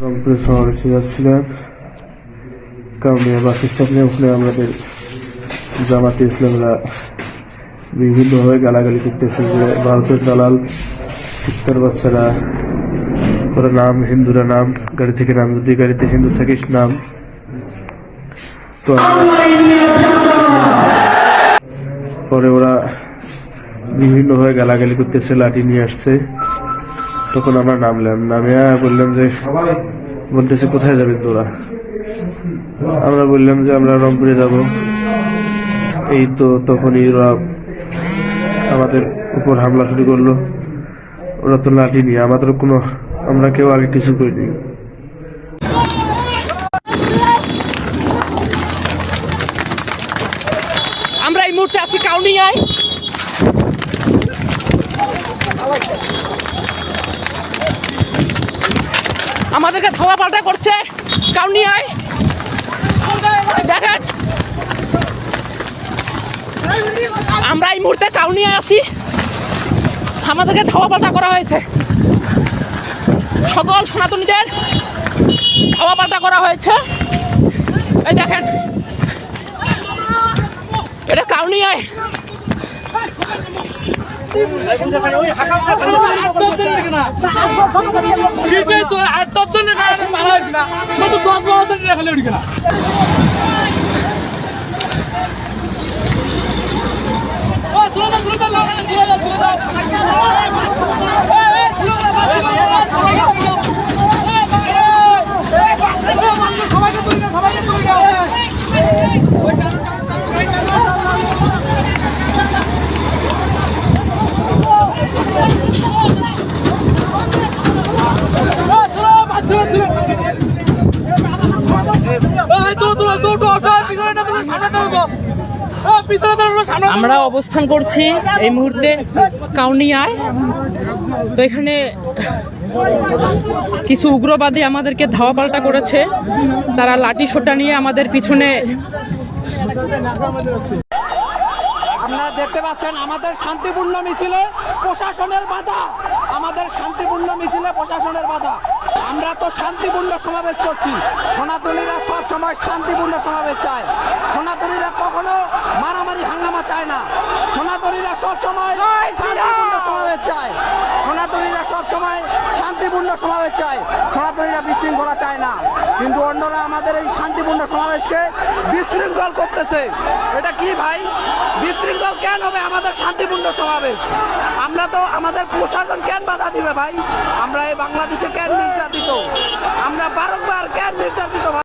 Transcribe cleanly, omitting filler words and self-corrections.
রংপুর শহরে যাচ্ছিলাম কাউনিয়া বাস স্ট্যান্ডে। ওখানে আমাদের জামাতে ইসলামরা বিভিন্নভাবে গালাগালি করতেছে যে ভারতের দালাল কুত্তার বাচ্চারা, ওরা নাম হিন্দুরা, নাম গাড়ি থেকে নাম, যদি গাড়িতে হিন্দু থাকিস নাম। তো পরে ওরা বিভিন্নভাবে গালাগালি করতেছে, লাঠি নিয়ে আসছে। তখন আমরা নামলাম, নামিয়া বললাম যে, বলতেছে কোথায় যাবেন তোরা? আমরা বললাম যে আমরা রংপুরে যাব। এই তো তখনই ওরা আমাদের উপর হামলা শুরু করলো। ওরা তো লাঠি নিয়ে, আমাদের কোনো, আমরা কেউ আগে কিছু করিনি। আমরা এই মুহূর্তে আছি কাউনিয়ায়। আমাদেরকে ধাওয়া পাল্টা করছে কাউনিয়ায়, দেখেন। আমরা এই মুহূর্তে কাউনিয়ায় আছি, আমাদেরকে ধাওয়া পাল্টা করা হয়েছে। সকল সনাতনীদের ধাওয়া পাল্টা করা হয়েছে। এই দেখেন, এটা কাউনিয়ায়। আমরা অবস্থান করছি এই মুহূর্তে কাউনিয়ায়। তো এখানে কিছু উগ্রবাদী আমাদেরকে ধাওয়া পাল্টা করেছে। তারা লাঠি সোটা নিয়ে আমাদের পিছনে। আপনারা দেখতে পাচ্ছেন আমাদের শান্তিপূর্ণ মিছিলে প্রশাসনের বাধা, আমাদের শান্তিপূর্ণ মিছিলে প্রশাসনের বাধা। আমরা তো শান্তিপূর্ণ সমাবেশ করছি। সনাতনীরা সব সময় শান্তিপূর্ণ সমাবেশ চায়। সনাতনীরা কখনো মারামারি হাঙ্গামা চায় না। সনাতনীরা সব সময় শান্তিপূর্ণ সমাবেশ চায়। সনাতনীরা সব সময় শান্তিপূর্ণ সমাবেশ চায়। সনাতনীরা বিশৃঙ্খলা চায় না। কিন্তু অন্যরা আমাদের এই শান্তিপূর্ণ সমাবেশকে বিশৃঙ্খল করতেছে। এটা কি ভাই? বিশৃঙ্খল কেন হবে আমাদের শান্তিপূর্ণ সমাবেশ? আমরা তো, আমাদের প্রশাসন কেন বাধা দিবে ভাই? আমরা এই বাংলাদেশে কেন নির্যাতিত? আমরা বারংবার কেন নির্যাতিত?